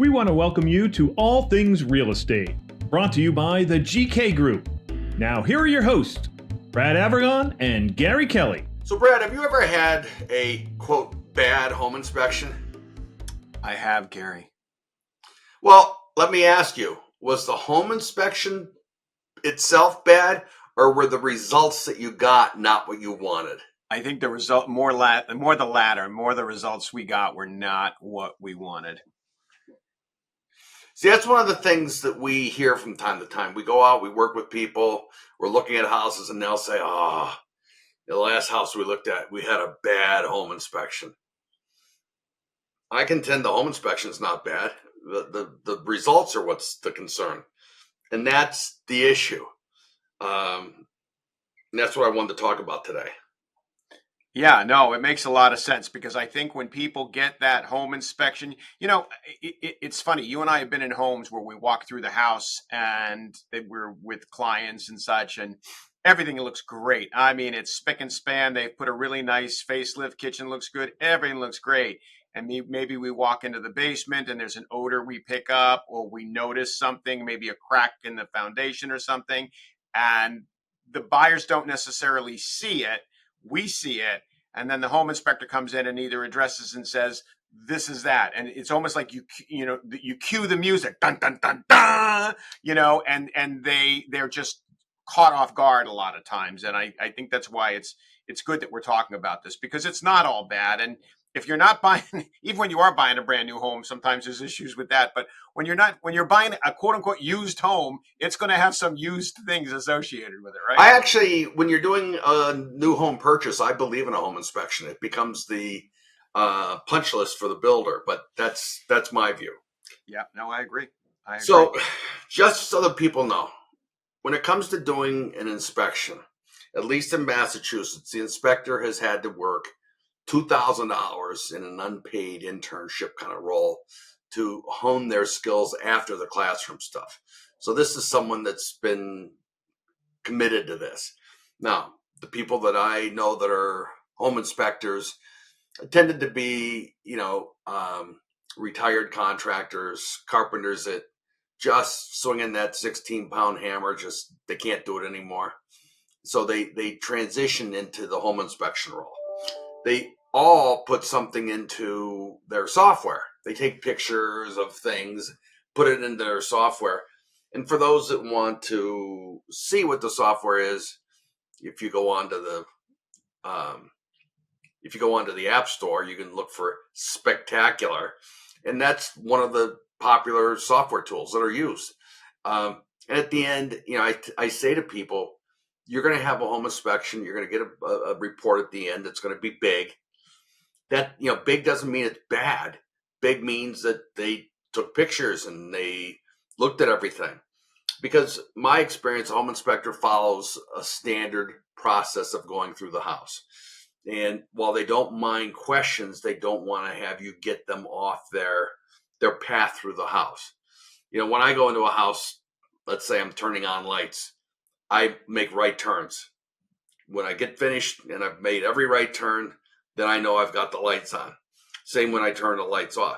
We want to welcome you to All Things Real Estate, brought to you by the GK Group. Now, here are your hosts, Brad Avergon and Gary Kelly. So, Brad, have you ever had a, quote, bad home inspection? I have, Gary. Well, let me ask you, was the home inspection itself bad, or were the results that you got not what you wanted? I think the result more the latter. More the results we got were not what we wanted. See, that's one of the things that we hear from time to time. We go out, we work with people, we're looking at houses, and they'll say, the last house we looked at, we had a bad home inspection. I contend the home inspection is not bad. The results are what's the concern. And that's the issue. And that's what I wanted to talk about today. Yeah, no, it makes a lot of sense because I think when people get that home inspection, it's funny. You and I have been in homes where we walk through the house and we're with clients and such, and everything looks great. I mean, it's spick and span. They've put a really nice facelift. Kitchen looks good. Everything looks great. And maybe we walk into the basement and there's an odor we pick up, or we notice something, maybe a crack in the foundation or something, and the buyers don't necessarily see it. We see it, and then the home inspector comes in and either addresses and says, "This is that," and it's almost like you cue the music, dun dun dun dun, and they're just caught off guard a lot of times, and I think that's why it's good that we're talking about this, because it's not all bad. And if you're not buying, even when you are buying a brand new home, sometimes there's issues with that. But when you're buying a quote unquote used home, it's going to have some used things associated with it, right? I actually, when you're doing a new home purchase, I believe in a home inspection. It becomes the punch list for the builder, but that's my view. Yeah, no, I agree. So just so that people know, when it comes to doing an inspection, at least in Massachusetts, the inspector has had to work 2,000 hours in an unpaid internship kind of role to hone their skills after the classroom stuff. So this is someone that's been committed to this. Now, the people that I know that are home inspectors tended to be, retired contractors, carpenters that just swinging that 16-pound hammer, just they can't do it anymore. So they transition into the home inspection role. They all put something into their software. They take pictures of things, put it into their software. And for those that want to see what the software is, if you go onto the App Store, you can look for Spectacular, and that's one of the popular software tools that are used. And at the end, I say to people, you're going to have a home inspection. You're going to get a report at the end. It's going to be big. That, big doesn't mean it's bad. Big means that they took pictures and they looked at everything. Because my experience, a home inspector follows a standard process of going through the house. And while they don't mind questions, they don't want to have you get them off their path through the house. When I go into a house, let's say I'm turning on lights, I make right turns. When I get finished and I've made every right turn, then I know I've got the lights on. Same when I turn the lights off.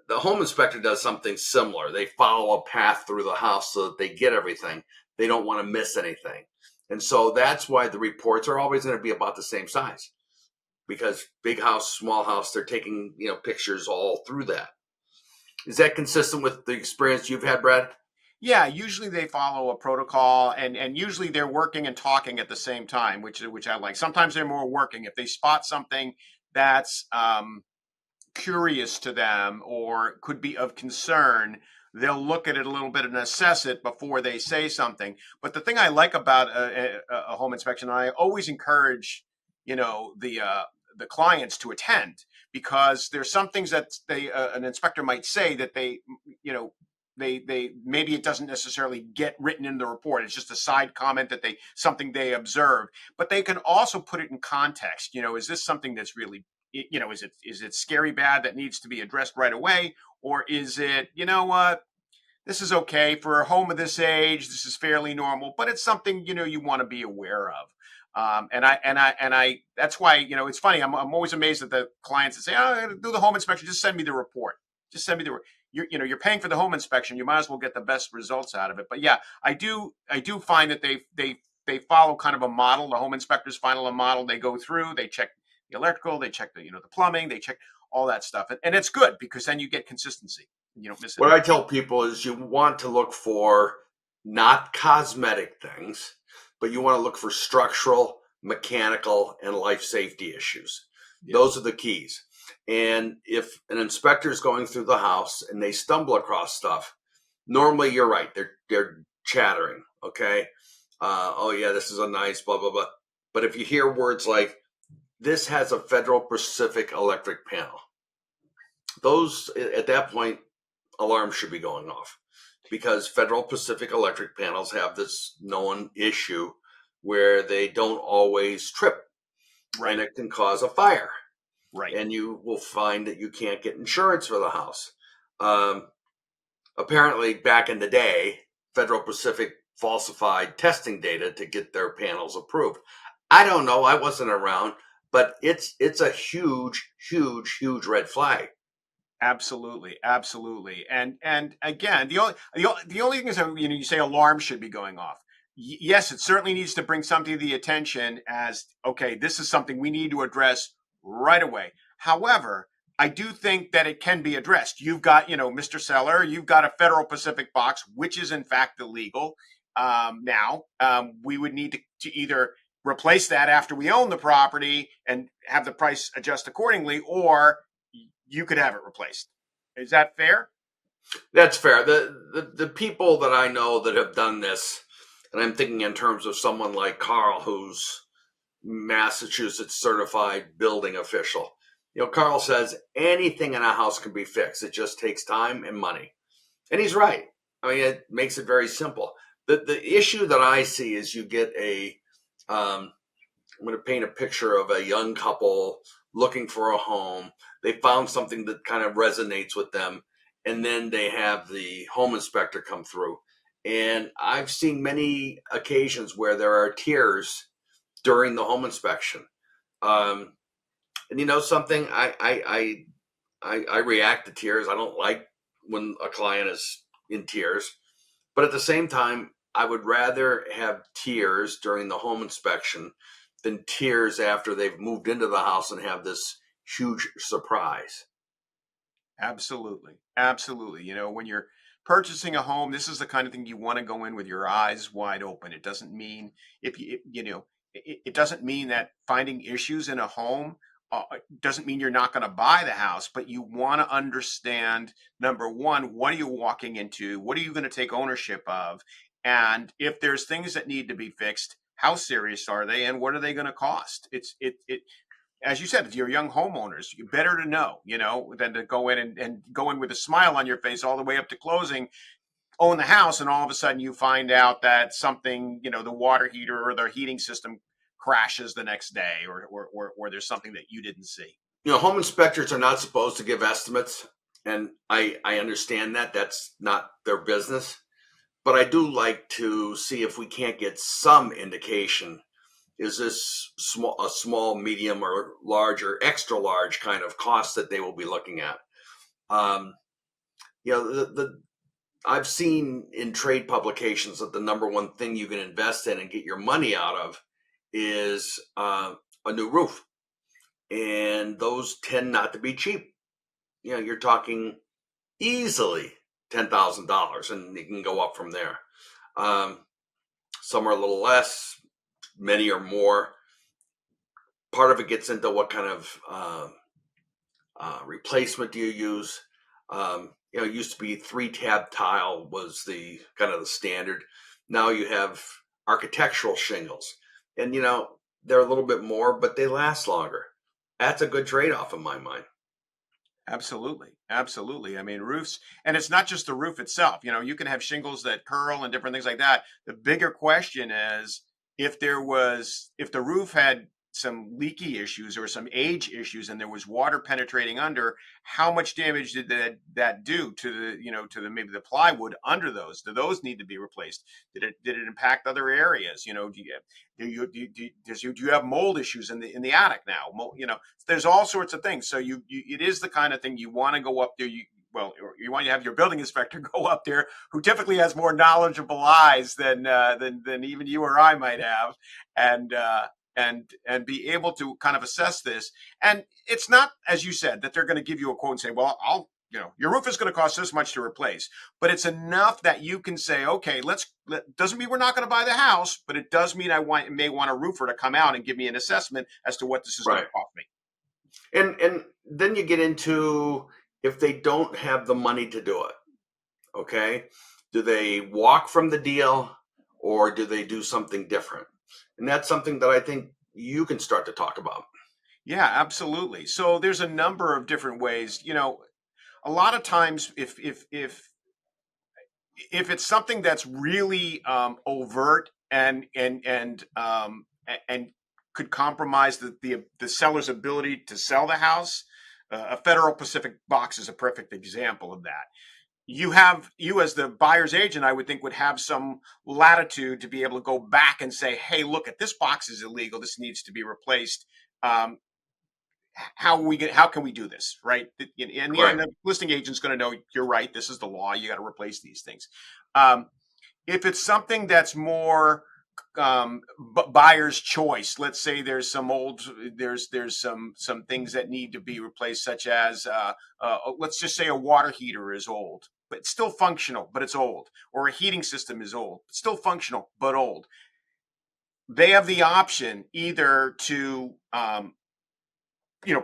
The home inspector does something similar. They follow a path through the house so that they get everything. They don't want to miss anything. And so that's why the reports are always going to be about the same size. Because big house, small house, they're taking, pictures all through that. Is that consistent with the experience you've had, Brad? Yeah, usually they follow a protocol, and usually they're working and talking at the same time, which I like. Sometimes they're more working. If they spot something that's curious to them or could be of concern, they'll look at it a little bit and assess it before they say something. But the thing I like about a home inspection, and I always encourage, the clients to attend, because there's some things that an inspector might say that they maybe it doesn't necessarily get written in the report. It's just a side comment that something they observed, but they can also put it in context. Is this something that's really, is it scary bad that needs to be addressed right away? Or is it, this is okay for a home of this age, this is fairly normal, but it's something, you want to be aware of. And I, that's why, it's funny. I'm always amazed at the clients that say, "Oh, I gotta do the home inspection. Just send me the report." just send me the. You're paying for the home inspection. You might as well get the best results out of it. But yeah, I do find that they follow kind of a model. The home inspectors follow a model. They go through, they check the electrical, they check the plumbing, they check all that stuff, and it's good because then you get consistency. You don't miss it. What I tell people is you want to look for not cosmetic things, but you want to look for structural, mechanical, and life safety issues. Yeah. Those are the keys. And if an inspector is going through the house and they stumble across stuff, normally you're right. They're chattering. Okay. Oh yeah, this is a nice blah, blah, blah. But if you hear words like, this has a Federal Pacific electric panel, those at that point, alarms should be going off, because Federal Pacific electric panels have this known issue where they don't always trip, Right. and it can cause a fire. Right. And you will find that you can't get insurance for the house. Apparently, back in the day, Federal Pacific falsified testing data to get their panels approved. I don't know. I wasn't around, but it's a huge, huge, huge red flag. Absolutely, absolutely, and again, the only thing is that, you say alarms should be going off. Yes, it certainly needs to bring something to the attention as, okay, this is something we need to address right away. However, I do think that it can be addressed. You've got, Mr. Seller, you've got a Federal Pacific box, which is in fact illegal. Now, we would need to either replace that after we own the property and have the price adjust accordingly, or you could have it replaced. Is that fair? That's fair. The people that I know that have done this, and I'm thinking in terms of someone like Carl, who's Massachusetts certified building official. Carl says anything in a house can be fixed. It just takes time and money. And he's right. I mean, it makes it very simple. The issue that I see is you get I'm going to paint a picture of a young couple looking for a home. They found something that kind of resonates with them, and then they have the home inspector come through. And I've seen many occasions where there are tears during the home inspection. And something, I react to tears. I don't like when a client is in tears, but at the same time, I would rather have tears during the home inspection than tears after they've moved into the house and have this huge surprise. Absolutely. Absolutely. When you're purchasing a home, this is the kind of thing you want to go in with your eyes wide open. It doesn't mean it doesn't mean that finding issues in a home doesn't mean you're not going to buy the house, but you want to understand, number one, what are you walking into? What are you going to take ownership of? And if there's things that need to be fixed, how serious are they, and what are they going to cost? As you said, if you're young homeowners, you better to know, than to go in and go in with a smile on your face all the way up to closing, own the house, and all of a sudden you find out that something, the water heater or the heating system crashes the next day, or there's something that you didn't see. Home inspectors are not supposed to give estimates, and I understand that that's not their business, but I do like to see if we can't get some indication. Is this a small, medium, or large, or extra large kind of cost that they will be looking at? I've seen in trade publications that the number one thing you can invest in and get your money out of is a new roof, and those tend not to be cheap. You're talking easily $10,000, and it can go up from there. Some are a little less. Many or more. Part of it gets into what kind of replacement do you use. It used to be 3-tab tile was the kind of the standard. Now you have architectural shingles, and they're a little bit more, but they last longer. That's a good trade-off in my mind. Absolutely. Absolutely. I mean, roofs, and it's not just the roof itself. You can have shingles that curl and different things like that. The bigger question is, if the roof had some leaky issues or some age issues and there was water penetrating under, how much damage did that do to maybe the plywood under those? Do those need to be replaced? Did it impact other areas? Do you have mold issues in the attic now? There's all sorts of things. So it is the kind of thing you want to go up there. well, you want to have your building inspector go up there, who typically has more knowledgeable eyes than even you or I might have, and be able to kind of assess this. And it's not, as you said, that they're going to give you a quote and say, well, your roof is going to cost this much to replace, but it's enough that you can say, okay, doesn't mean we're not going to buy the house, but it does mean I may want a roofer to come out and give me an assessment as to what this is going to cost me. And then you get into, if they don't have the money to do it, okay, do they walk from the deal or do they do something different? And that's something that I think you can start to talk about. Yeah, absolutely. So there's a number of different ways. A lot of times, if it's something that's really overt and could compromise the seller's ability to sell the house, a Federal Pacific box is a perfect example of that. You as the buyer's agent, I would think, would have some latitude to be able to go back and say, hey, look, this box is illegal. This needs to be replaced. How can we do this, right? And the listing agent's going to know, you're right, this is the law, you got to replace these things. If it's something that's more buyer's choice, let's say there's some things that need to be replaced, such as let's just say a water heater is old, but it's still functional, but it's old, or a heating system is old, still functional, but old. They have the option either to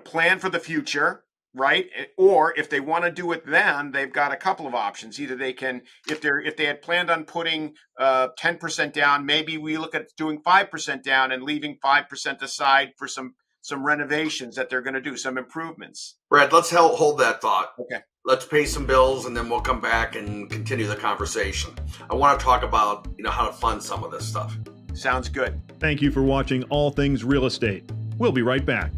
plan for the future, right? Or if they want to do it then, they've got a couple of options. Either they can, if they had planned on putting 10% down, maybe we look at doing 5% down and leaving 5% aside for some renovations that they're going to do, some improvements. Brad, let's hold that thought. Okay. Let's pay some bills and then we'll come back and continue the conversation. I want to talk about, how to fund some of this stuff. Sounds good. Thank you for watching All Things Real Estate. We'll be right back.